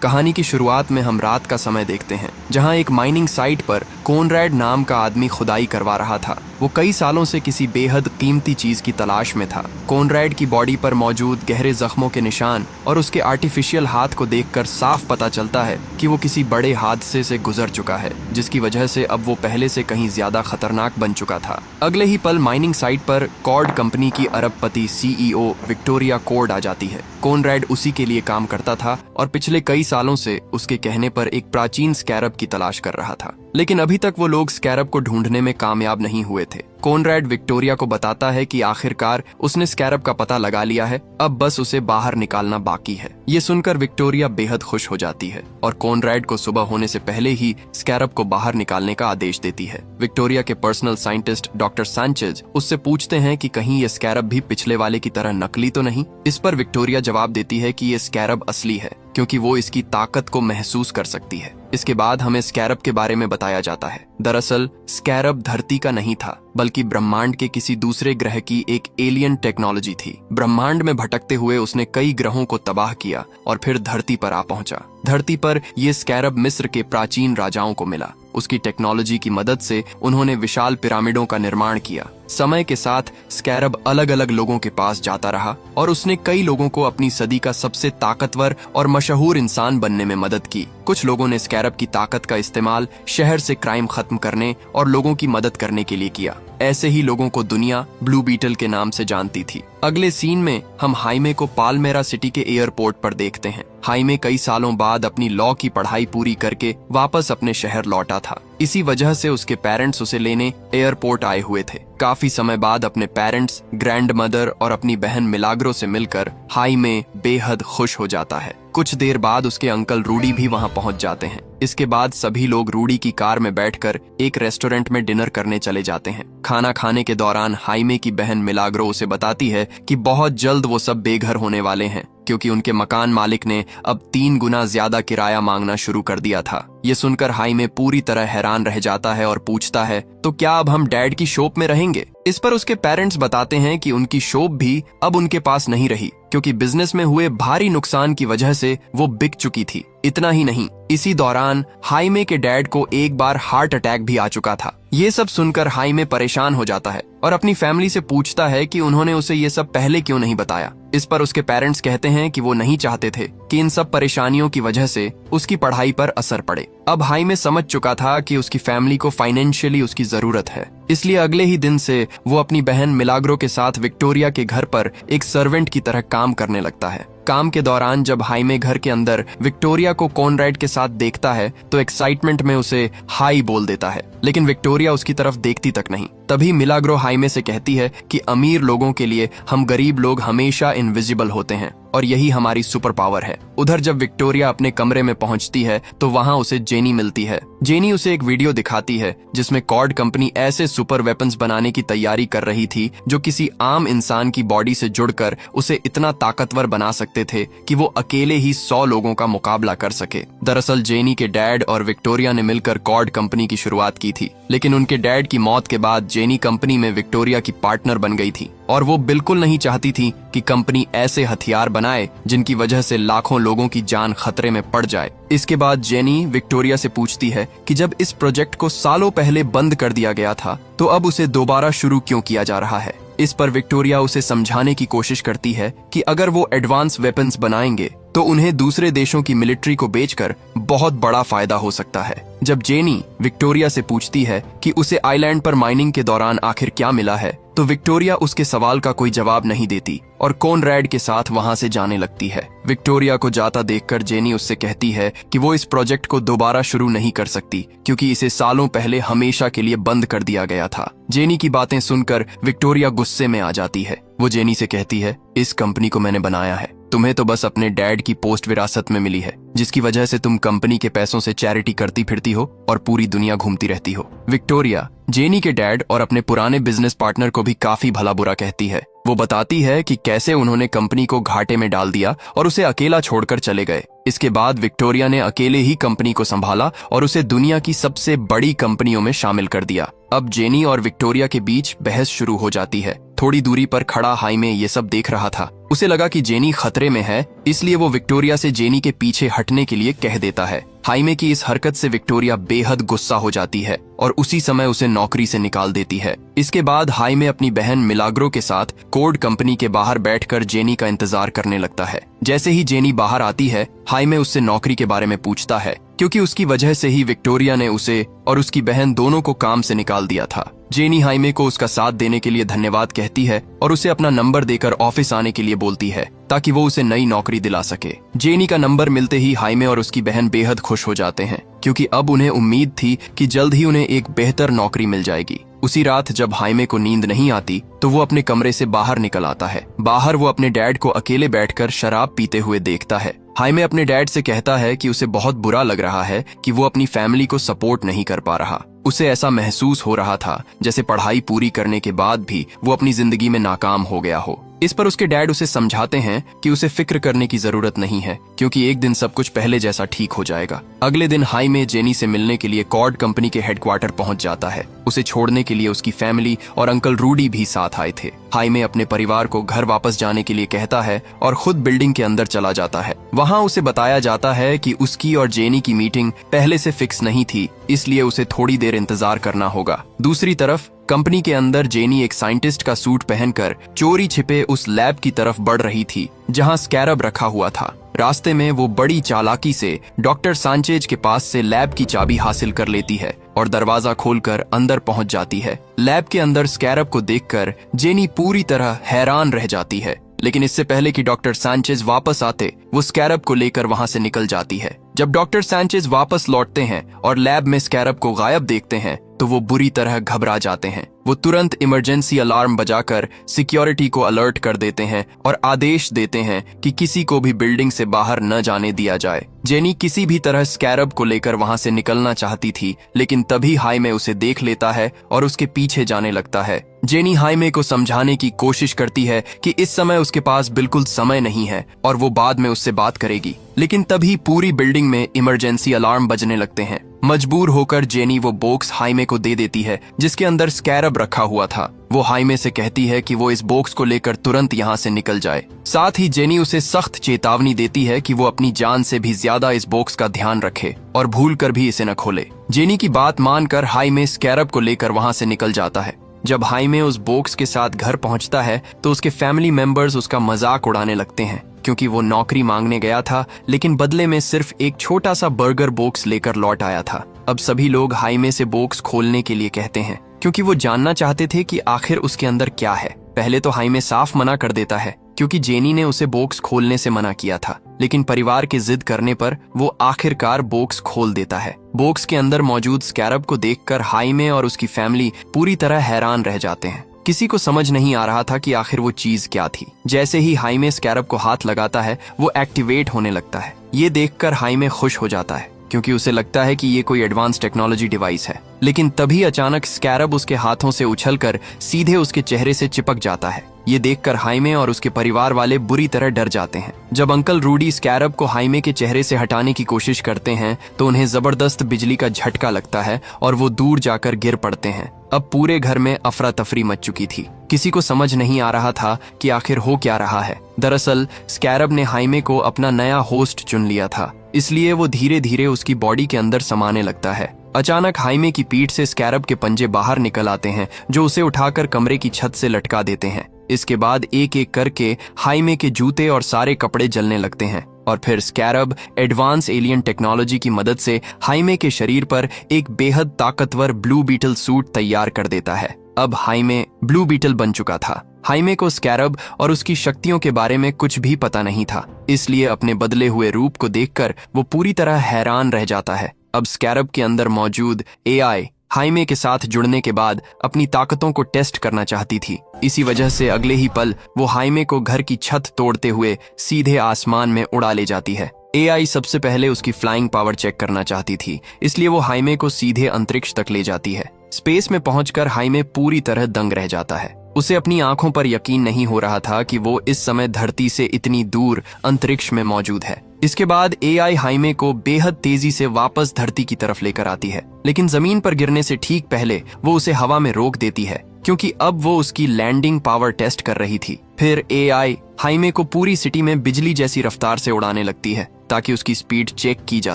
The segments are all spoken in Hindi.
कहानी की शुरुआत में हम रात का समय देखते हैं, जहां एक माइनिंग साइट पर कोनरैड नाम का आदमी खुदाई करवा रहा था। वो कई सालों से किसी बेहद कीमती चीज की तलाश में था। कोनरैड की बॉडी पर मौजूद गहरे जख्मों के निशान और उसके आर्टिफिशियल हाथ को देखकर साफ पता चलता है कि वो किसी बड़े हादसे से गुजर चुका है, जिसकी वजह से अब वो पहले से कहीं ज्यादा खतरनाक बन चुका था। अगले ही पल माइनिंग साइट पर कॉर्ड कंपनी की अरबपति सीईओ विक्टोरिया कॉर्ड आ जाती है। कोनरैड उसी के लिए काम करता था और पिछले कई सालों से उसके कहने पर एक प्राचीन स्कैरब की तलाश कर रहा था, लेकिन अभी तक वो लोग स्कैरब को ढूंढने में कामयाब नहीं हुए थे। कोनरैड विक्टोरिया को बताता है कि आखिरकार उसने स्कैरब का पता लगा लिया है, अब बस उसे बाहर निकालना बाकी है। ये सुनकर विक्टोरिया बेहद खुश हो जाती है और कोनरैड को सुबह होने से पहले ही स्कैरब को बाहर निकालने का आदेश देती है। विक्टोरिया के पर्सनल साइंटिस्ट डॉक्टर सैंचेज उससे पूछते हैं कि कहीं ये स्कैरब भी पिछले वाले की तरह नकली तो नहीं। इस पर विक्टोरिया जवाब देती है कि ये स्कैरब असली है, क्योंकि वो इसकी ताकत को महसूस कर सकती है। इसके बाद हमें स्कैरब के बारे में बताया जाता है। दरअसल स्कैरब धरती का नहीं था, बल्कि ब्रह्मांड के किसी दूसरे ग्रह की एक एलियन टेक्नोलॉजी थी। ब्रह्मांड में भटकते हुए उसने कई ग्रहों को तबाह किया और फिर धरती पर आ पहुंचा। धरती पर यह स्कैरब मिस्र के प्राचीन राजाओं को मिला। उसकी टेक्नोलॉजी की मदद से उन्होंने विशाल पिरामिडों का निर्माण किया। समय के साथ स्कैरब अलग अलग लोगों के पास जाता रहा और उसने कई लोगों को अपनी सदी का सबसे ताकतवर और मशहूर इंसान बनने में मदद की। कुछ लोगों ने स्कैरब की ताकत का इस्तेमाल शहर से क्राइम खत्म करने और लोगों की मदद करने के लिए किया। ऐसे ही लोगों को दुनिया ब्लू बीटल के नाम से जानती थी। अगले सीन में हम हाइमे को पालमेरा सिटी के एयरपोर्ट पर देखते हैं। हाइमे कई सालों बाद अपनी लॉ की पढ़ाई पूरी करके वापस अपने शहर लौटा था। इसी वजह से उसके पेरेंट्स उसे लेने एयरपोर्ट आए हुए थे। काफी समय बाद अपने पेरेंट्स, ग्रैंड मदर और अपनी बहन मिलाग्रो से मिलकर हाइमे बेहद खुश हो जाता है। कुछ देर बाद उसके अंकल रूडी भी वहां पहुंच जाते हैं। इसके बाद सभी लोग रूडी की कार में बैठकर एक रेस्टोरेंट में डिनर करने चले जाते हैं। खाना खाने के दौरान हाइमे की बहन मिलाग्रो उसे बताती है कि बहुत जल्द वो सब बेघर होने वाले हैं, क्योंकि उनके मकान मालिक ने अब 3 गुना ज्यादा किराया मांगना शुरू कर दिया था। ये सुनकर हाइमे पूरी तरह हैरान रह जाता है और पूछता है, तो क्या अब हम डैड की शॉप में रहेंगे? इस पर उसके पेरेंट्स बताते हैं कि उनकी शॉप भी अब उनके पास नहीं रही, क्योंकि बिजनेस में हुए भारी नुकसान की वजह से वो बिक चुकी थी। इतना ही नहीं, इसी दौरान हाइमे के डैड को एक बार हार्ट अटैक भी आ चुका था। ये सब सुनकर हाइमे परेशान हो जाता है और अपनी फैमिली से पूछता है कि उन्होंने उसे ये सब पहले क्यों नहीं बताया। इस पर उसके पेरेंट्स कहते हैं कि वो नहीं चाहते थे कि इन सब परेशानियों की वजह से उसकी पढ़ाई पर असर पड़े। अब हाइमे समझ चुका था कि उसकी फैमिली को फाइनेंशियली उसकी जरूरत है, इसलिए अगले ही दिन से वो अपनी बहन मिलाग्रो के साथ विक्टोरिया के घर पर एक सर्वेंट की तरह काम करने लगता है। काम के दौरान जब हाइमे घर के अंदर विक्टोरिया को कोनरैड के साथ देखता है तो एक्साइटमेंट में उसे हाई बोल देता है, लेकिन विक्टोरिया उसकी तरफ देखती तक नहीं। तभी मिलाग्रो हाइमे से कहती है कि अमीर लोगों के लिए हम गरीब लोग हमेशा इनविजिबल होते हैं और यही हमारी सुपर पावर है। उधर जब विक्टोरिया अपने कमरे में पहुंचती है तो वहां उसे जेनी मिलती है। जेनी उसे एक वीडियो दिखाती है जिसमें कॉर्ड कंपनी ऐसे सुपर वेपन्स बनाने की तैयारी कर रही थी जो किसी आम इंसान की बॉडी से जुड़कर उसे इतना ताकतवर बना सकते थे कि वो अकेले ही 100 लोगों का मुकाबला कर सके। दरअसल जेनी के डैड और विक्टोरिया ने मिलकर कॉर्ड कंपनी की शुरुआत की थी, लेकिन उनके डैड की मौत के बाद जेनी कंपनी में विक्टोरिया की पार्टनर बन गई थी और वो बिल्कुल नहीं चाहती थी कि कंपनी ऐसे हथियार बनाए जिनकी वजह से लाखों लोगों की जान खतरे में पड़ जाए। इसके बाद जेनी विक्टोरिया से पूछती है कि जब इस प्रोजेक्ट को सालों पहले बंद कर दिया गया था तो अब उसे दोबारा शुरू क्यों किया जा रहा है। इस पर विक्टोरिया उसे समझाने की कोशिश करती है कि अगर वो एडवांस वेपन्स बनाएंगे तो उन्हें दूसरे देशों की मिलिट्री को बेचकर बहुत बड़ा फायदा हो सकता है। जब जेनी विक्टोरिया से पूछती है कि उसे आइलैंड पर माइनिंग के दौरान आखिर क्या मिला है, तो विक्टोरिया उसके सवाल का कोई जवाब नहीं देती और कोनरैड के साथ वहां से जाने लगती है। विक्टोरिया को जाता देखकर जेनी उससे कहती है कि वो इस प्रोजेक्ट को दोबारा शुरू नहीं कर सकती, क्योंकि इसे सालों पहले हमेशा के लिए बंद कर दिया गया था। जेनी की बातें सुनकर विक्टोरिया गुस्से में आ जाती है। वो जेनी से कहती है, इस कंपनी को मैंने बनाया है, तुम्हें तो बस अपने डैड की पोस्ट विरासत में मिली है, जिसकी वजह से तुम कंपनी के पैसों से चैरिटी करती फिरती हो और पूरी दुनिया घूमती रहती हो। विक्टोरिया जेनी के डैड और अपने पुराने बिजनेस पार्टनर को भी काफी भला बुरा कहती है। वो बताती है कि कैसे उन्होंने कंपनी को घाटे में डाल दिया और उसे अकेला छोड़कर चले गए। इसके बाद विक्टोरिया ने अकेले ही कंपनी को संभाला और उसे दुनिया की सबसे बड़ी कंपनियों में शामिल कर दिया। अब जेनी और विक्टोरिया के बीच बहस शुरू हो जाती है। थोड़ी दूरी पर खड़ा हाइमे ये सब देख रहा था। उसे लगा कि जेनी खतरे में है, इसलिए वो विक्टोरिया से जेनी के पीछे हटने के लिए कह देता है। हाइमे की इस हरकत से विक्टोरिया बेहद गुस्सा हो जाती है और उसी समय उसे नौकरी से निकाल देती है। इसके बाद हाइमे अपनी बहन मिलाग्रो के साथ कोड कंपनी के बाहर बैठकर जेनी का इंतजार करने लगता है। जैसे ही जेनी बाहर आती है, हाइमे उससे नौकरी के बारे में पूछता है, क्योंकि उसकी वजह से ही विक्टोरिया ने उसे और उसकी बहन दोनों को काम से निकाल दिया था। जेनी हाइमे को उसका साथ देने के लिए धन्यवाद कहती है और उसे अपना नंबर देकर ऑफिस आने के लिए बोलती है ताकि वो उसे नई नौकरी दिला सके। जेनी का नंबर मिलते ही हाइमे और उसकी बहन बेहद खुश हो जाते हैं, क्योंकि अब उन्हें उम्मीद थी कि जल्द ही उन्हें एक बेहतर नौकरी मिल जाएगी। उसी रात जब हाइमे को नींद नहीं आती तो वो अपने कमरे से बाहर निकल आता है। बाहर वो अपने डैड को अकेले बैठकर शराब पीते हुए देखता है। हाइमे अपने डैड से कहता है कि उसे बहुत बुरा लग रहा है कि वो अपनी फैमिली को सपोर्ट नहीं कर पा रहा। उसे ऐसा महसूस हो रहा था जैसे पढ़ाई पूरी करने के बाद भी वो अपनी जिंदगी में नाकाम हो गया हो। इस पर उसके डैड उसे समझाते हैं कि उसे फिक्र करने की जरूरत नहीं है, क्योंकि एक दिन सब कुछ पहले जैसा ठीक हो जाएगा। अगले दिन हाइमे जेनी से मिलने के लिए कॉर्ड कंपनी के हेडक्वार्टर पहुंच जाता है। उसे छोड़ने के लिए उसकी फैमिली और अंकल रूडी भी साथ आए थे। हाइमे अपने परिवार को घर वापस जाने के लिए कहता है और खुद बिल्डिंग के अंदर चला जाता है। वहाँ उसे बताया जाता है कि उसकी और जेनी की मीटिंग पहले से फिक्स नहीं थी, इसलिए उसे थोड़ी देर इंतजार करना होगा। दूसरी तरफ कंपनी के अंदर जेनी एक साइंटिस्ट का सूट पहनकर चोरी छिपे उस लैब की तरफ बढ़ रही थी जहां स्कैरब रखा हुआ था। रास्ते में वो बड़ी चालाकी से डॉक्टर सांचेज के पास से लैब की चाबी हासिल कर लेती है और दरवाजा खोलकर अंदर पहुंच जाती है। लैब के अंदर स्कैरब को देखकर जेनी पूरी तरह हैरान रह जाती है, लेकिन इससे पहले कि डॉक्टर सांचेज वापस आते वो स्कैरब को लेकर वहां से निकल जाती है। जब डॉक्टर सांचेज वापस लौटते हैं और लैब में स्कैरब को गायब देखते हैं तो वो बुरी तरह घबरा जाते हैं। वो तुरंत इमरजेंसी अलार्म बजाकर सिक्योरिटी को अलर्ट कर देते हैं और आदेश देते हैं कि किसी को भी बिल्डिंग से बाहर न जाने दिया जाए। जेनी किसी भी तरह स्कैरब को लेकर वहां से निकलना चाहती थी, लेकिन तभी हाइमे उसे देख लेता है और उसके पीछे जाने लगता है। जेनी हाइमे को समझाने की कोशिश करती है कि इस समय उसके पास बिल्कुल समय नहीं है और वो बाद में उससे बात करेगी, लेकिन तभी पूरी बिल्डिंग में इमरजेंसी अलार्म बजने लगते हैं। मजबूर होकर जेनी वो बॉक्स हाइमे को दे देती है जिसके अंदर स्कैरब रखा हुआ था। वो हाइमे से कहती है कि वो इस बॉक्स को लेकर तुरंत यहाँ से निकल जाए। साथ ही जेनी उसे सख्त चेतावनी देती है कि वो अपनी जान से भी ज्यादा इस बॉक्स का ध्यान रखे और भूल कर भी इसे न खोले। जेनी की बात मानकर हाइमे स्कैरब को लेकर वहाँ से निकल जाता है। जब हाइमे उस बॉक्स के साथ घर पहुंचता है तो उसके फैमिली मेंबर्स उसका मजाक उड़ाने लगते हैं, क्योंकि वो नौकरी मांगने गया था लेकिन बदले में सिर्फ एक छोटा सा बर्गर बॉक्स लेकर लौट आया था। अब सभी लोग हाइमे से बॉक्स खोलने के लिए कहते हैं, क्योंकि वो जानना चाहते थे कि आखिर उसके अंदर क्या है। पहले तो हाइमे साफ मना कर देता है, क्योंकि जेनी ने उसे बॉक्स खोलने से मना किया था, लेकिन परिवार के जिद करने पर वो आखिरकार बॉक्स खोल देता है। बॉक्स के अंदर मौजूद स्कैरब को देखकर हाइमे और उसकी फैमिली पूरी तरह हैरान रह जाते हैं। किसी को समझ नहीं आ रहा था कि आखिर वो चीज क्या थी। जैसे ही हाइमे स्कैरब को हाथ लगाता है वो एक्टिवेट होने लगता है। ये देखकर हाइमे खुश हो जाता है, क्योंकि उसे लगता है कि ये कोई एडवांस टेक्नोलॉजी डिवाइस है। लेकिन तभी अचानक स्कैरब उसके हाथों से उछलकर सीधे उसके चेहरे से चिपक जाता है। ये देखकर हाइमे और उसके परिवार वाले बुरी तरह डर जाते हैं। जब अंकल रूडी स्कैरब को हाइमे के चेहरे से हटाने की कोशिश करते हैं तो उन्हें जबरदस्त बिजली का झटका लगता है और वो दूर जाकर गिर पड़ते हैं। अब पूरे घर में अफरा तफरी मच चुकी थी। किसी को समझ नहीं आ रहा था कि आखिर हो क्या रहा है। दरअसल स्कैरब ने हाइमे को अपना नया होस्ट चुन लिया था, इसलिए वो धीरे धीरे उसकी बॉडी के अंदर समाने लगता है। अचानक हाइमे की पीठ से स्कैरब के पंजे बाहर निकल आते हैं, जो उसे उठाकर कमरे की छत से लटका देते हैं। इसके बाद एक एक करके हाइमे के जूते और सारे कपड़े जलने लगते हैं और फिर स्कैरब एडवांस एलियन टेक्नोलॉजी की मदद से हाइमे के शरीर पर एक बेहद ताकतवर ब्लू बीटल सूट तैयार कर देता है। अब हाइमे ब्लू बीटल बन चुका था। हाइमे को स्कैरब और उसकी शक्तियों के बारे में कुछ भी पता नहीं था, इसलिए अपने बदले हुए रूप को देखकर वो पूरी तरह हैरान रह जाता है। अब स्कैरब के अंदर मौजूद एआई हाइमे के साथ जुड़ने के बाद अपनी ताकतों को टेस्ट करना चाहती थी। इसी वजह से अगले ही पल वो हाइमे को घर की छत तोड़ते हुए सीधे आसमान में उड़ा ले जाती है। एआई सबसे पहले उसकी फ्लाइंग पावर चेक करना चाहती थी, इसलिए वो हाइमे को सीधे अंतरिक्ष तक ले जाती है। स्पेस में पहुंचकर हाइमे पूरी तरह दंग रह जाता है। उसे अपनी आंखों पर यकीन नहीं हो रहा था कि वो इस समय धरती से इतनी दूर अंतरिक्ष में मौजूद है। इसके बाद एआई हाइमे को बेहद तेजी से वापस धरती की तरफ लेकर आती है, लेकिन जमीन पर गिरने से ठीक पहले वो उसे हवा में रोक देती है, क्योंकि अब वो उसकी लैंडिंग पावर टेस्ट कर रही थी। फिर एआई हाइमे को पूरी सिटी में बिजली जैसी रफ्तार से उड़ाने लगती है ताकि उसकी स्पीड चेक की जा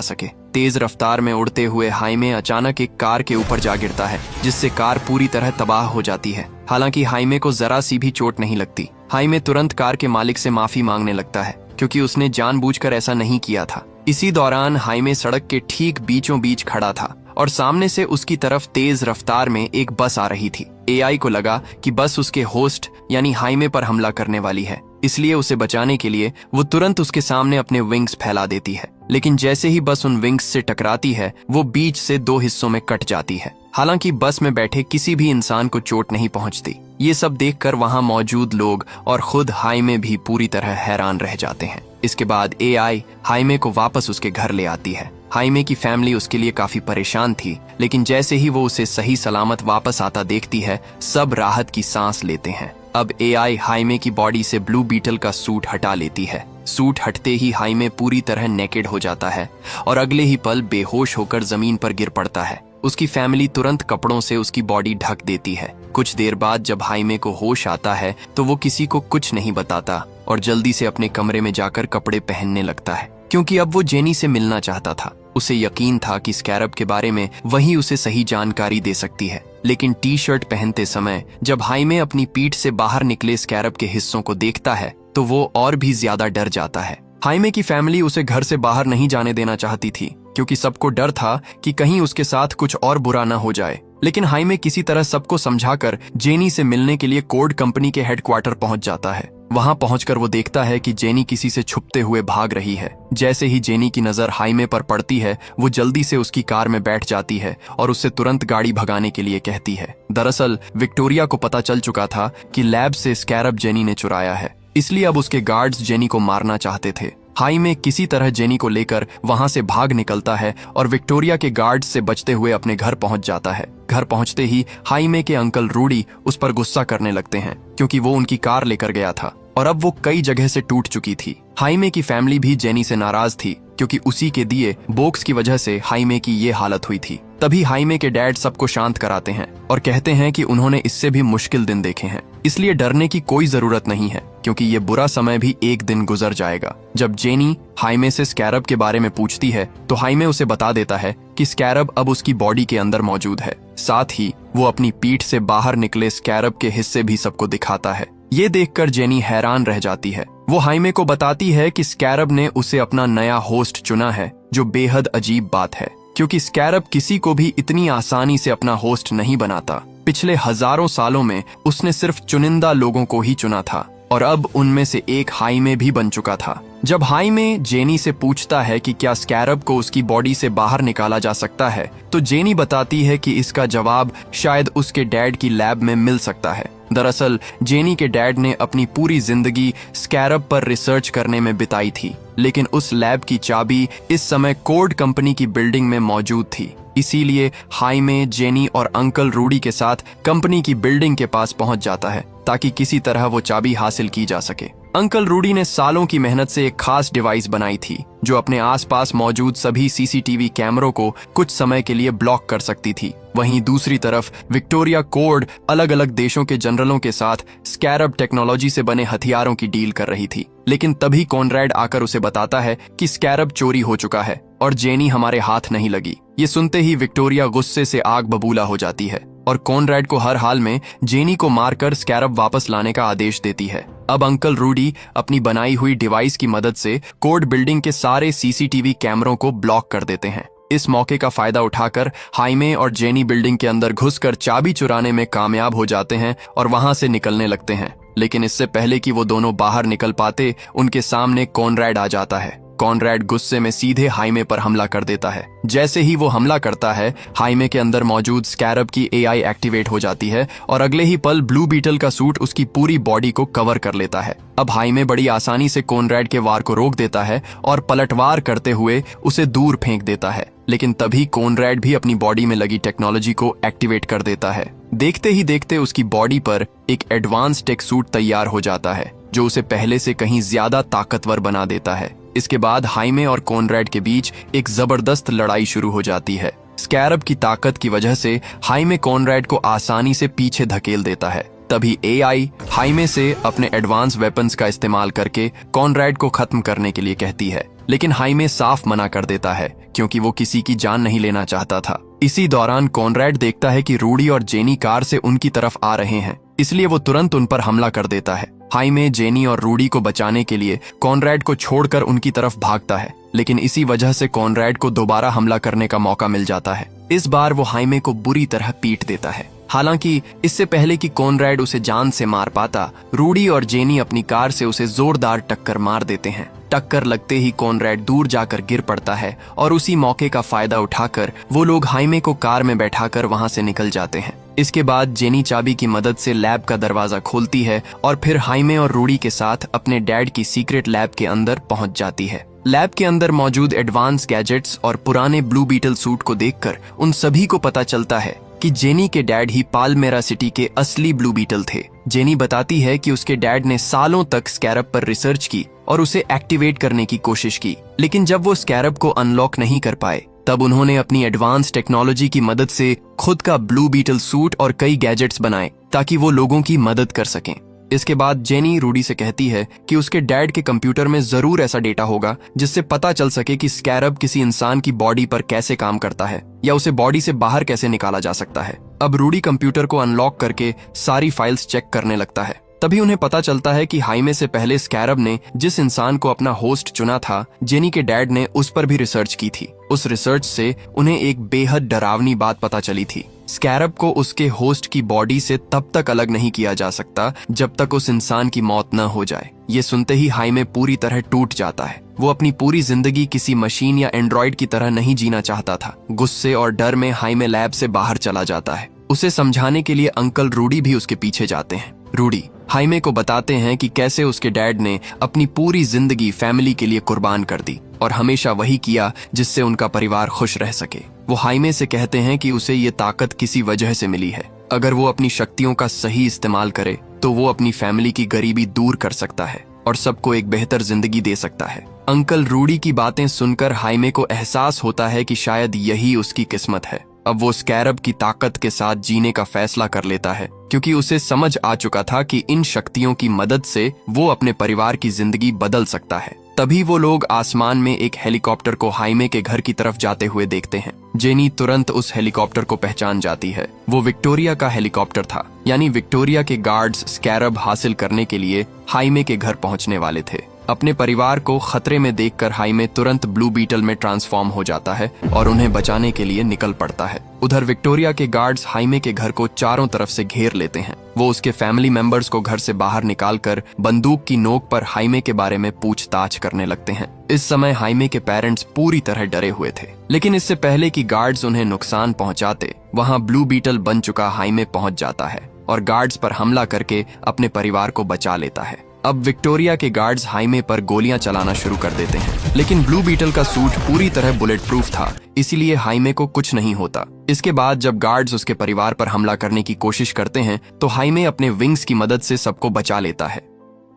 सके। तेज रफ्तार में उड़ते हुए हाइमे अचानक एक कार के ऊपर जा गिरता है, जिससे कार पूरी तरह तबाह हो जाती है। हालांकि हाइमे को जरा सी भी चोट नहीं लगती। हाइमे तुरंत कार के मालिक से माफी मांगने लगता है, क्योंकि उसने जानबूझकर ऐसा नहीं किया था। इसी दौरान हाइमे सड़क के ठीक बीचों बीच खड़ा था और सामने से उसकी तरफ तेज रफ्तार में एक बस आ रही थी। एआई को लगा कि बस उसके होस्ट यानी हाइमे पर हमला करने वाली है, इसलिए उसे बचाने के लिए वो तुरंत उसके सामने अपने विंग्स फैला देती है। लेकिन जैसे ही बस उन विंग्स से टकराती है, वो बीच से 2 हिस्सों में कट जाती है। हालांकि बस में बैठे किसी भी इंसान को चोट नहीं पहुंचती। ये सब देखकर वहां मौजूद लोग और खुद हाइमे भी पूरी तरह हैरान रह जाते हैं। इसके बाद एआई हाइमे को वापस उसके घर ले आती है। हाइमे की फैमिली उसके लिए काफी परेशान थी, लेकिन जैसे ही वो उसे सही सलामत वापस आता देखती है, सब राहत की सांस लेते हैं। अब एआई हाइमे की बॉडी से ब्लू बीटल का सूट हटा लेती है। सूट हटते ही हाइमे पूरी तरह नेकेड हो जाता है और अगले ही पल बेहोश होकर जमीन पर गिर पड़ता है। उसकी फैमिली तुरंत कपड़ों से उसकी बॉडी ढक देती है। कुछ देर बाद जब हाइमे को होश आता है तो वो किसी को कुछ नहीं बताता और जल्दी से अपने कमरे में जाकर कपड़े पहनने लगता है, क्योंकि अब वो जेनी से मिलना चाहता था। उसे यकीन था कि स्कैरब के बारे में वही उसे सही जानकारी दे सकती है। लेकिन टी शर्ट पहनते समय जब हाइमे अपनी पीठ से बाहर निकले स्कैरब के हिस्सों को देखता है तो वो और भी ज्यादा डर जाता है। हाइमे की फैमिली उसे घर से बाहर नहीं जाने देना चाहती थी, क्योंकि सबको डर था कि कहीं उसके साथ कुछ और बुरा ना हो जाए। लेकिन हाइमे किसी तरह सबको समझाकर जेनी से मिलने के लिए कोड कंपनी के हेडक्वार्टर पहुंच जाता है। वहां पहुंचकर वो देखता है कि जेनी किसी से छुपते हुए भाग रही है। जैसे ही जेनी की नजर हाइमे पर पड़ती है, वो जल्दी से उसकी कार में बैठ जाती है और उससे तुरंत गाड़ी भगाने के लिए कहती है। दरअसल विक्टोरिया को पता चल चुका था कि लैब से स्कैरब जेनी ने चुराया है, इसलिए अब उसके गार्ड्स जेनी को मारना चाहते थे। हाइमे किसी तरह जेनी को लेकर वहां से भाग निकलता है और विक्टोरिया के गार्ड्स से बचते हुए अपने घर पहुंच जाता है। घर पहुंचते ही हाइमे के अंकल रूडी उस पर गुस्सा करने लगते हैं, क्योंकि वो उनकी कार लेकर गया था और अब वो कई जगह से टूट चुकी थी। हाइमे की फैमिली भी जेनी से नाराज थी, क्योंकि उसी के दिए बोक्स की वजह से हाइमे की ये हालत हुई थी। तभी हाइमे के डैड सबको शांत कराते हैं और कहते हैं कि उन्होंने इससे भी मुश्किल दिन देखे हैं, इसलिए डरने की कोई जरूरत नहीं है, क्योंकि ये बुरा समय भी एक दिन गुजर जाएगा। जब जेनी हाइमे से स्कैरब के बारे में पूछती है तो हाइमे उसे बता देता है कि स्कैरब अब उसकी बॉडी के अंदर मौजूद है। साथ ही वो अपनी पीठ से बाहर निकले स्कैरब के हिस्से भी सबको दिखाता है। ये देखकर जेनी हैरान रह जाती है। वो हाइमे को बताती है कि स्कैरब ने उसे अपना नया होस्ट चुना है, जो बेहद अजीब बात है, क्योंकि स्कैरब किसी को भी इतनी आसानी से अपना होस्ट नहीं बनाता। पिछले हजारों सालों में उसने सिर्फ चुनिंदा लोगों को ही चुना था और अब उनमें से एक हाइमे भी बन चुका था। जब हाइमे जेनी से पूछता है कि क्या स्कैरब को उसकी बॉडी से बाहर निकाला जा सकता है, तो जेनी बताती है कि इसका जवाब शायद उसके डैड की लैब में मिल सकता है। दरअसल जेनी के डैड ने अपनी पूरी जिंदगी स्कैरब पर रिसर्च करने में बिताई थी, लेकिन उस लैब की चाबी इस समय कोड कंपनी की बिल्डिंग में मौजूद थी। इसीलिए हाइमे, जेनी और अंकल रूडी के साथ कंपनी की बिल्डिंग के पास पहुंच जाता है ताकि किसी तरह वो चाबी हासिल की जा सके। अंकल रूडी ने सालों की मेहनत से एक खास डिवाइस बनाई थी जो अपने आसपास मौजूद सभी सीसीटीवी कैमरों को कुछ समय के लिए ब्लॉक कर सकती थी। वहीं दूसरी तरफ विक्टोरिया कोड अलग अलग देशों के जनरलों के साथ स्कैरब टेक्नोलॉजी से बने हथियारों की डील कर रही थी। लेकिन तभी कॉनरैड आकर उसे बताता है कि स्कैरब चोरी हो चुका है और जेनी हमारे हाथ नहीं लगी। ये सुनते ही विक्टोरिया गुस्से से आग बबूला हो जाती है और कॉनरैड को हर हाल में जेनी को मारकर स्कैरब वापस लाने का आदेश देती है। अब अंकल रूडी अपनी बनाई हुई डिवाइस की मदद से कोड बिल्डिंग के सारे सीसीटीवी कैमरों को ब्लॉक कर देते हैं। इस मौके का फायदा उठाकर हाइमे और जेनी बिल्डिंग के अंदर घुसकर चाबी चुराने में कामयाब हो जाते हैं और वहां से निकलने लगते हैं। लेकिन इससे पहले कि वो दोनों बाहर निकल पाते, उनके सामने कॉनरैड आ जाता है। कॉनरैड गुस्से में सीधे हाइमे पर हमला कर देता है। जैसे ही वो हमला करता है, हाइमे के अंदर मौजूद स्कैरब की एआई एक्टिवेट हो जाती है और अगले ही पल ब्लू बीटल का सूट उसकी पूरी बॉडी को कवर कर लेता है। अब हाइमे बड़ी आसानी से कॉनरैड के वार को रोक देता है और पलटवार करते हुए उसे दूर फेंक देता है। लेकिन तभी कॉनरैड भी अपनी बॉडी में लगी टेक्नोलॉजी को एक्टिवेट कर देता है। देखते ही देखते उसकी बॉडी पर एक एडवांस टेक सूट तैयार हो जाता है, जो उसे पहले से कहीं ज्यादा ताकतवर बना देता है। इसके बाद हाइमे और कॉनरैड के बीच एक जबरदस्त लड़ाई शुरू हो जाती है। स्कैरब की ताकत की वजह से हाइमे कॉनरैड को आसानी से पीछे धकेल देता है, तभी एआई हाइमे से अपने एडवांस वेपन्स का इस्तेमाल करके कॉनरैड को खत्म करने के लिए कहती है, लेकिन हाइमे साफ मना कर देता है क्योंकि वो किसी की जान नहीं लेना चाहता था। इसी दौरान कॉनरैड देखता है कि रूडी और जेनी कार से उनकी तरफ आ रहे हैं, इसलिए वो तुरंत उन पर हमला कर देता है। हाइमे जेनी और रूडी को बचाने के लिए कॉनरैड को छोड़कर उनकी तरफ भागता है, लेकिन इसी वजह से कॉनरैड को दोबारा हमला करने का मौका मिल जाता है। इस बार वो हाइमे को बुरी तरह पीट देता है। हालांकि इससे पहले कि कॉनरैड उसे जान से मार पाता, रूडी और जेनी अपनी कार से उसे जोरदार टक्कर मार देते हैं। टक्कर लगते ही कॉनरैड दूर जाकर गिर पड़ता है और उसी मौके का फायदा उठाकर वो लोग हाइमे को कार में बैठाकर वहां से निकल जाते हैं। इसके बाद जेनी चाबी की मदद से लैब का दरवाजा खोलती है और फिर हाइमे और रूडी के साथ अपने डैड की सीक्रेट लैब के अंदर पहुंच जाती है। लैब के अंदर मौजूद एडवांस गैजेट्स और पुराने ब्लू बीटल सूट को देखकर उन सभी को पता चलता है कि जेनी के डैड ही पालमेरा सिटी के असली ब्लू बीटल थे। जेनी बताती है कि उसके डैड ने सालों तक स्कैरब पर रिसर्च की और उसे एक्टिवेट करने की कोशिश की, लेकिन जब वो स्कैरब को अनलॉक नहीं कर पाए तब उन्होंने अपनी एडवांस टेक्नोलॉजी की मदद से खुद का ब्लू बीटल सूट और कई गैजेट्स बनाए ताकि वो लोगों की मदद कर सकें। इसके बाद जेनी रूडी से कहती है कि उसके डैड के कंप्यूटर में जरूर ऐसा डेटा होगा जिससे पता चल सके कि स्कैरब किसी इंसान की बॉडी पर कैसे काम करता है या उसे बॉडी से बाहर कैसे निकाला जा सकता है। अब रूडी कंप्यूटर को अनलॉक करके सारी फाइल्स चेक करने लगता है। तभी उन्हें पता चलता है कि हाइमे से पहले स्कैरब ने जिस इंसान को अपना होस्ट चुना था, जेनी के डैड ने उस पर भी रिसर्च की थी। उस रिसर्च से उन्हें एक बेहद डरावनी बात पता चली थी। स्कैरब को उसके होस्ट की बॉडी से तब तक अलग नहीं किया जा सकता जब तक उस इंसान की मौत न हो जाए। ये सुनते ही हाइमे पूरी तरह टूट जाता है। वो अपनी पूरी जिंदगी किसी मशीन या एंड्रॉइड की तरह नहीं जीना चाहता था। गुस्से और डर में हाइमे लैब से बाहर चला जाता है। उसे समझाने के लिए अंकल रूडी भी उसके पीछे जाते हैं। रूडी हाइमे को बताते हैं कि कैसे उसके डैड ने अपनी पूरी जिंदगी फैमिली के लिए कुर्बान कर दी और हमेशा वही किया जिससे उनका परिवार खुश रह सके। वो हाइमे से कहते हैं कि उसे ये ताकत किसी वजह से मिली है। अगर वो अपनी शक्तियों का सही इस्तेमाल करे तो वो अपनी फैमिली की गरीबी दूर कर सकता है और सबको एक बेहतर जिंदगी दे सकता है। अंकल रूडी की बातें सुनकर हाइमे को एहसास होता है कि शायद यही उसकी किस्मत है। अब वो स्कैरब की ताकत के साथ जीने का फैसला कर लेता है क्योंकि उसे समझ आ चुका था कि इन शक्तियों की मदद से वो अपने परिवार की जिंदगी बदल सकता है। तभी वो लोग आसमान में एक हेलीकॉप्टर को हाइमे के घर की तरफ जाते हुए देखते हैं। जेनी तुरंत उस हेलीकॉप्टर को पहचान जाती है। वो विक्टोरिया का हेलीकॉप्टर था, यानी विक्टोरिया के गार्ड्स स्कैरब हासिल करने के लिए हाइमे के घर पहुंचने वाले थे। अपने परिवार को खतरे में देखकर हाइमे तुरंत ब्लू बीटल में ट्रांसफॉर्म हो जाता है और उन्हें बचाने के लिए निकल पड़ता है। उधर विक्टोरिया के गार्ड्स हाइमे के घर को चारों तरफ से घेर लेते हैं। वो उसके फैमिली मेंबर्स को घर से बाहर निकालकर बंदूक की नोक पर हाइमे के बारे में पूछताछ करने लगते हैं। इस समय हाइमे के पेरेंट्स पूरी तरह डरे हुए थे, लेकिन इससे पहले कि गार्ड्स उन्हें नुकसान पहुंचाते, वहां ब्लू बीटल बन चुका हाइमे पहुंच जाता है और गार्ड्स पर हमला करके अपने परिवार को बचा लेता है। अब विक्टोरिया के गार्ड्स हाइमे पर गोलियां चलाना शुरू कर देते हैं, लेकिन ब्लू बीटल का सूट पूरी तरह बुलेट प्रूफ था, इसीलिए हाइमे को कुछ नहीं होता। इसके बाद जब गार्ड्स उसके परिवार पर हमला करने की कोशिश करते हैं तो हाइमे अपने विंग्स की मदद से सबको बचा लेता है।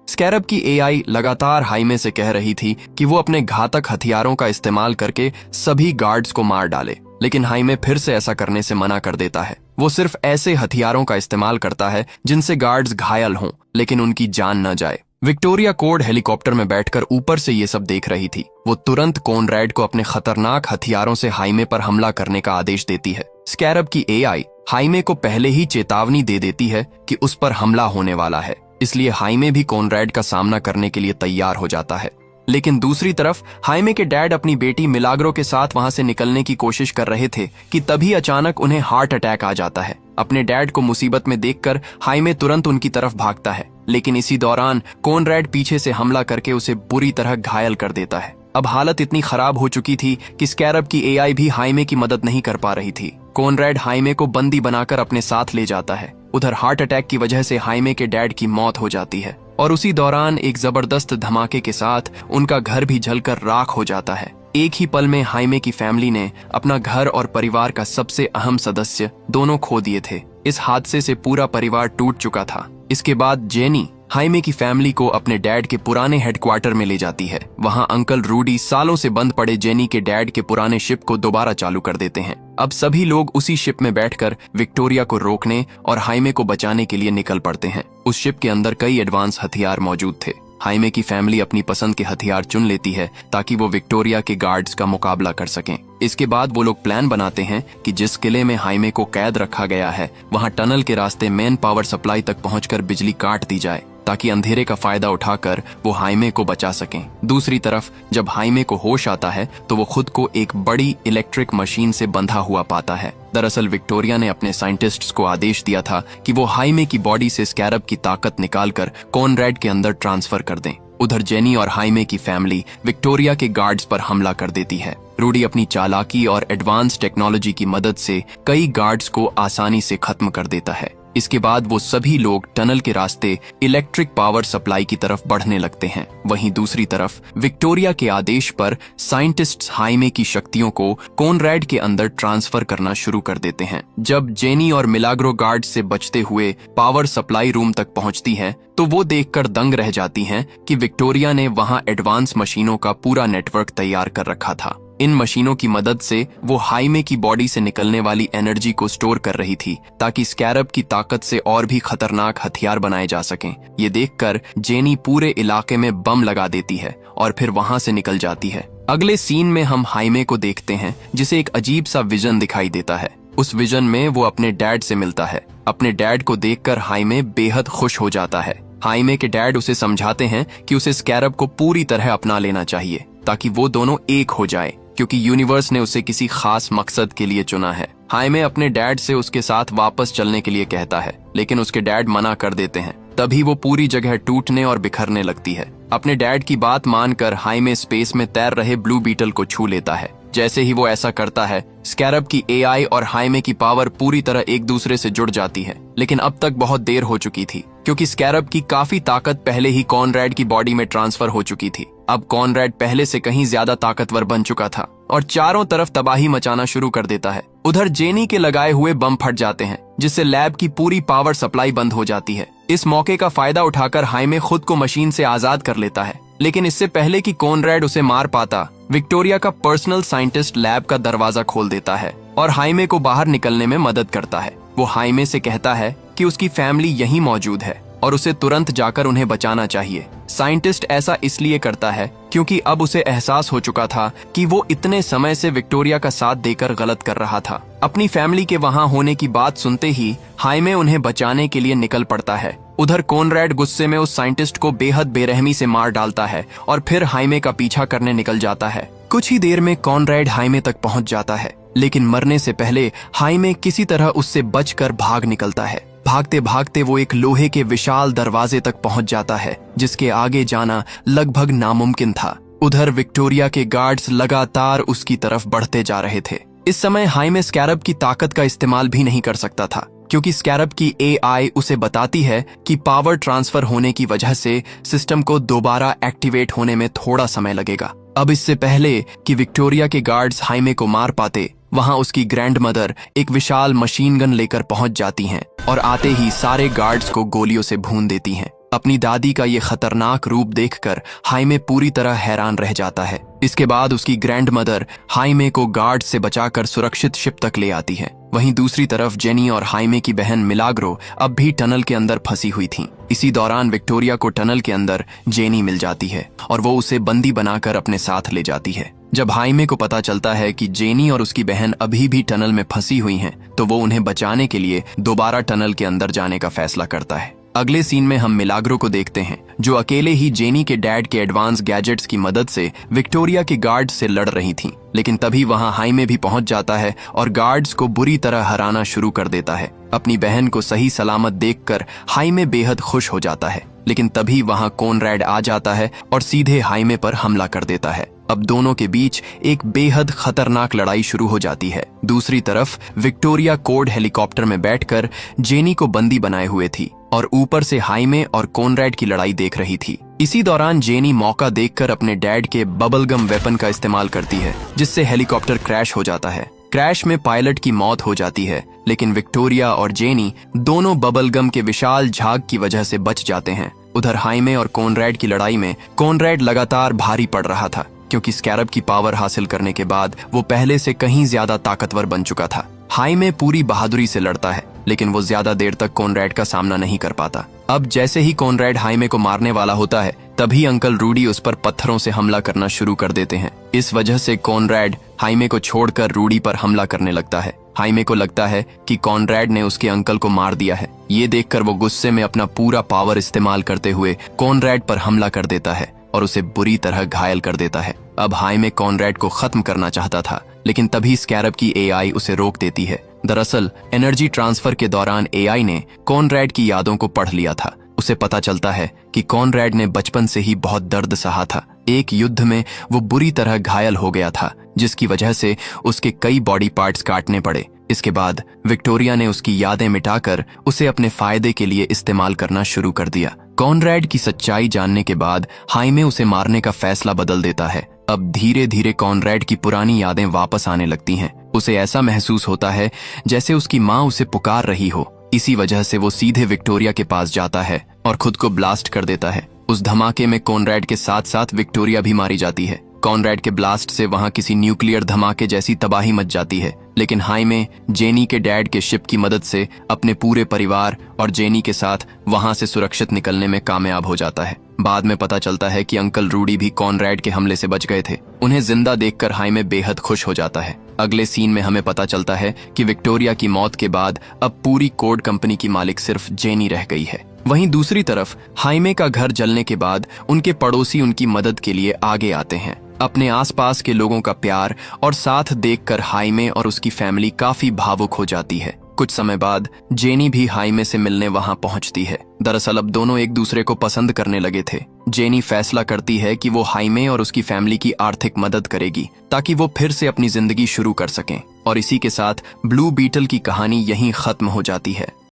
स्कैरब की एआई लगातार हाइमे से कह रही थी कि वो अपने घातक हथियारों का इस्तेमाल करके सभी गार्ड्स को मार डाले, लेकिन हाइमे फिर से ऐसा करने से मना कर देता है। वो सिर्फ ऐसे हथियारों का इस्तेमाल करता है जिनसे गार्ड्स घायल हों लेकिन उनकी जान न जाए। विक्टोरिया कोड हेलीकॉप्टर में बैठकर ऊपर से ये सब देख रही थी। वो तुरंत कॉनरैड को अपने खतरनाक हथियारों से हाइमे पर हमला करने का आदेश देती है। स्कैरब की एआई हाइमे को पहले ही चेतावनी दे देती है कि उस पर हमला होने वाला है, इसलिए हाइमे भी कॉनरैड का सामना करने के लिए तैयार हो जाता है। लेकिन दूसरी तरफ हाइमे के डैड अपनी बेटी मिलाग्रो के साथ वहां से निकलने की कोशिश कर रहे थे कि तभी अचानक उन्हें हार्ट अटैक आ जाता है। अपने डैड को मुसीबत में देखकर हाइमे तुरंत उनकी तरफ भागता है, लेकिन इसी दौरान कॉनरैड पीछे से हमला करके उसे बुरी तरह घायल कर देता है। अब हालत इतनी खराब हो चुकी थी कि स्कैरब की एआई भी हाइमे की मदद नहीं कर पा रही थी। कॉनरैड हाइमे को बंदी बनाकर अपने साथ ले जाता है। उधर हार्ट अटैक की वजह से हाइमे के डैड की मौत हो जाती है और उसी दौरान एक जबरदस्त धमाके के साथ उनका घर भी जलकर राख हो जाता है। एक ही पल में हाइमे की फैमिली ने अपना घर और परिवार का सबसे अहम सदस्य दोनों खो दिए थे। इस हादसे से पूरा परिवार टूट चुका था। इसके बाद जेनी हाइमे की फैमिली को अपने डैड के पुराने हेडक्वार्टर में ले जाती है। वहां अंकल रूडी सालों से बंद पड़े जेनी के डैड के पुराने शिप को दोबारा चालू कर देते हैं। अब सभी लोग उसी शिप में बैठकर विक्टोरिया को रोकने और हाइमे को बचाने के लिए निकल पड़ते हैं। उस शिप के अंदर कई एडवांस हथियार मौजूद थे। हाइमे की फैमिली अपनी पसंद के हथियार चुन लेती है ताकि वो विक्टोरिया के गार्ड्स का मुकाबला कर सकें। इसके बाद वो लोग प्लान बनाते हैं कि जिस किले में हाइमे को कैद रखा गया है वहां टनल के रास्ते मेन पावर सप्लाई तक पहुंचकर बिजली काट दी जाए ताकि अंधेरे का फायदा उठाकर वो हाइमे को बचा सकें। दूसरी तरफ जब हाइमे को होश आता है तो वो खुद को एक बड़ी इलेक्ट्रिक मशीन से बंधा हुआ पाता है। दरअसल विक्टोरिया ने अपने साइंटिस्ट्स को आदेश दिया था कि वो हाइमे की बॉडी से स्कैरब की ताकत निकालकर कॉनरैड के अंदर ट्रांसफर कर दें। उधर जेनी और हाइमे की फैमिली विक्टोरिया के गार्ड्स पर हमला कर देती है। रूडी अपनी चालाकी और एडवांस टेक्नोलॉजी की मदद से कई गार्ड्स को आसानी से खत्म कर देता है। इसके बाद वो सभी लोग टनल के रास्ते इलेक्ट्रिक पावर सप्लाई की तरफ बढ़ने लगते हैं। वहीं दूसरी तरफ विक्टोरिया के आदेश पर साइंटिस्ट्स हाइमे की शक्तियों को कॉनरैड के अंदर ट्रांसफर करना शुरू कर देते हैं। जब जेनी और मिलाग्रो गार्ड से बचते हुए पावर सप्लाई रूम तक पहुंचती हैं, तो वो देखकर दंग रह जाती हैं कि विक्टोरिया ने वहां एडवांस मशीनों का पूरा नेटवर्क तैयार कर रखा था। इन मशीनों की मदद से वो हाइमे की बॉडी से निकलने वाली एनर्जी को स्टोर कर रही थी ताकि स्कैरब की ताकत से और भी खतरनाक हथियार बनाए जा सकें। ये देखकर जेनी पूरे इलाके में बम लगा देती है और फिर वहां से निकल जाती है। अगले सीन में हम हाइमे को देखते हैं जिसे एक अजीब सा विजन दिखाई देता है। उस विजन में वो अपने डैड से मिलता है। अपने डैड को देखकर हाइमे बेहद खुश हो जाता है। हाइमे के डैड उसे समझाते हैं कि उसे स्कैरब को पूरी तरह अपना लेना चाहिए ताकि वो दोनों एक हो जाए, क्योंकि यूनिवर्स ने उसे किसी खास मकसद के लिए चुना है। हाइमे अपने डैड से उसके साथ वापस चलने के लिए कहता है, लेकिन उसके डैड मना कर देते हैं। तभी वो पूरी जगह टूटने और बिखरने लगती है। अपने डैड की बात मानकर हाइमे स्पेस में तैर रहे ब्लू बीटल को छू लेता है। जैसे ही वो ऐसा करता है, स्कैरब की एआई और हाइमे की पावर पूरी तरह एक दूसरे से जुड़ जाती है। लेकिन अब तक बहुत देर हो चुकी थी, क्योंकि स्कैरब की काफी ताकत पहले ही कॉनरैड की बॉडी में ट्रांसफर हो चुकी थी। अब कॉनरैड पहले से कहीं ज्यादा ताकतवर बन चुका था और चारों तरफ तबाही मचाना शुरू कर देता है। उधर जेनी के लगाए हुए बम फट जाते हैं, जिससे लैब की पूरी पावर सप्लाई बंद हो जाती है। इस मौके का फायदा उठाकर हाइमे खुद को मशीन से आजाद कर लेता है, लेकिन इससे पहले कि कॉनरैड उसे मार पाता, विक्टोरिया का पर्सनल साइंटिस्ट लैब का दरवाजा खोल देता है और हाइमे को बाहर निकलने में मदद करता है। वो हाइमे से कहता है कि उसकी फैमिली यहीं मौजूद है और उसे तुरंत जाकर उन्हें बचाना चाहिए। साइंटिस्ट ऐसा इसलिए करता है क्योंकि अब उसे एहसास हो चुका था कि वो इतने समय से विक्टोरिया का साथ देकर गलत कर रहा था। अपनी फैमिली के वहां होने की बात सुनते ही हाइमे उन्हें बचाने के लिए निकल पड़ता है। उधर कॉनरैड गुस्से में उस साइंटिस्ट को बेहद बेरहमी से मार डालता है और फिर हाइमे का पीछा करने निकल जाता है। कुछ ही देर में कॉनरैड हाइमे तक पहुंच जाता है, लेकिन मरने से पहले हाइमे किसी तरह उससे बचकर भाग निकलता है। भागते भागते वो एक लोहे के विशाल दरवाजे तक पहुंच जाता है, जिसके आगे जाना लगभग नामुमकिन था। उधर विक्टोरिया के गार्ड्स लगातार उसकी तरफ बढ़ते जा रहे थे। इस समय हाइमे स्कैरब की ताकत का इस्तेमाल भी नहीं कर सकता था, क्योंकि स्कैरब की एआई उसे बताती है कि पावर ट्रांसफर होने की वजह से सिस्टम को दोबारा एक्टिवेट होने में थोड़ा समय लगेगा। अब इससे पहले कि विक्टोरिया के गार्ड्स हाइमे को मार पाते, वहां उसकी ग्रैंड मदर एक विशाल मशीन गन लेकर पहुंच जाती हैं और आते ही सारे गार्ड्स को गोलियों से भून देती हैं। अपनी दादी का ये खतरनाक रूप देखकर हाइमे पूरी तरह हैरान रह जाता है। इसके बाद उसकी ग्रैंड मदर हाइमे को गार्ड से बचाकर सुरक्षित शिप तक ले आती है। वहीं दूसरी तरफ जेनी और हाइमे की बहन मिलाग्रो अब भी टनल के अंदर फंसी हुई थीं। इसी दौरान विक्टोरिया को टनल के अंदर जेनी मिल जाती है और वो उसे बंदी बनाकर अपने साथ ले जाती है। जब हाइमे को पता चलता है कि जेनी और उसकी बहन अभी भी टनल में फंसी हुई हैं, तो वो उन्हें बचाने के लिए दोबारा टनल के अंदर जाने का फैसला करता है। अगले सीन में हम मिलाग्रो को देखते हैं, जो अकेले ही जेनी के डैड के एडवांस गैजेट्स की मदद से विक्टोरिया के गार्ड्स से लड़ रही थीं। लेकिन तभी वहां हाइमे भी पहुंच जाता है और गार्ड्स को बुरी तरह हराना शुरू कर देता है। अपनी बहन को सही सलामत देखकर हाइमे बेहद खुश हो जाता है, लेकिन तभी वहां कॉनरैड आ जाता है और सीधे हाइमे पर हमला कर देता है। अब दोनों के बीच एक बेहद खतरनाक लड़ाई शुरू हो जाती है। दूसरी तरफ विक्टोरिया कोड हेलीकॉप्टर में बैठकर जेनी को बंदी बनाए हुए थी और ऊपर से हाइमे और कॉनरैड की लड़ाई देख रही थी। इसी दौरान जेनी मौका देखकर अपने डैड के बबलगम वेपन का इस्तेमाल करती है, जिससे हेलीकॉप्टर क्रैश हो जाता है। क्रैश में पायलट की मौत हो जाती है, लेकिन विक्टोरिया और जेनी दोनों बबलगम के विशाल झाग की वजह से बच जाते हैं। उधर हाइमे और कॉनरैड की लड़ाई में कॉनरैड लगातार भारी पड़ रहा था, क्योंकि स्कैरब की पावर हासिल करने के बाद वो पहले से कहीं ज्यादा ताकतवर बन चुका था। हाइमे पूरी बहादुरी से लड़ता है, लेकिन वो ज्यादा देर तक कॉनरैड का सामना नहीं कर पाता। अब जैसे ही कॉनरैड हाइमे को मारने वाला होता है, तभी अंकल रूडी उस पर पत्थरों से हमला करना शुरू कर देते हैं। इस वजह से कॉनरैड हाइमे को छोड़कर रूडी पर हमला करने लगता है। हाइमे को लगता है कि कॉनरैड ने उसके अंकल को मार दिया है। ये देखकर वो गुस्से में अपना पूरा पावर इस्तेमाल करते हुए कॉनरैड पर हमला कर देता है और उसे बुरी तरह घायल कर देता है। अब हाइमे कॉनरैड को खत्म करना चाहता था, लेकिन तभी स्कैरब की एआई उसे रोक देती है। दरअसल एनर्जी ट्रांसफर के दौरान एआई ने कॉनरैड की यादों को पढ़ लिया था। उसे पता चलता है कि कॉनरैड ने बचपन से ही बहुत दर्द सहा था। एक युद्ध में वो बुरी तरह घायल हो गया था, जिसकी वजह से उसके कई बॉडी पार्ट्स काटने पड़े। इसके बाद विक्टोरिया ने उसकी यादें मिटाकर उसे अपने फायदे के लिए इस्तेमाल करना शुरू कर दिया। कॉनरैड की सच्चाई जानने के बाद हाइमे उसे मारने का फैसला बदल देता है। अब धीरे धीरे कॉनरैड की पुरानी यादें वापस आने लगती हैं। उसे ऐसा महसूस होता है जैसे उसकी माँ उसे पुकार रही हो। इसी वजह से वो सीधे विक्टोरिया के पास जाता है और खुद को ब्लास्ट कर देता है। उस धमाके में कॉनरैड के साथ साथ विक्टोरिया भी मारी जाती है। कॉनरैड के ब्लास्ट से वहां किसी न्यूक्लियर धमाके जैसी तबाही मच जाती है, लेकिन हाइमे जेनी के डैड के शिप की मदद से अपने पूरे परिवार और जेनी के साथ वहां से सुरक्षित निकलने में कामयाब हो जाता है। बाद में पता चलता है कि अंकल रूडी भी कॉनरैड के हमले से बच गए थे। उन्हें जिंदा देखकर हाइमे बेहद खुश हो जाता है। अगले सीन में हमें पता चलता है कि विक्टोरिया की मौत के बाद अब पूरी कोड कंपनी की मालिक सिर्फ जेनी रह गई है। वहीं दूसरी तरफ हाइमे का घर जलने के बाद उनके पड़ोसी उनकी मदद के लिए आगे आते हैं। अपने आसपास के लोगों का प्यार और साथ देखकर हाइमे और उसकी फैमिली काफी भावुक हो जाती है। कुछ समय बाद जेनी भी हाइमे से मिलने वहां पहुंचती है। दरअसल अब दोनों एक दूसरे को पसंद करने लगे थे। जेनी फैसला करती है कि वो हाइमे और उसकी फैमिली की आर्थिक मदद करेगी, ताकि वो फिर से अपनी जिंदगी शुरू कर सकें। और इसी के साथ ब्लू बीटल की कहानी यहीं खत्म हो जाती है।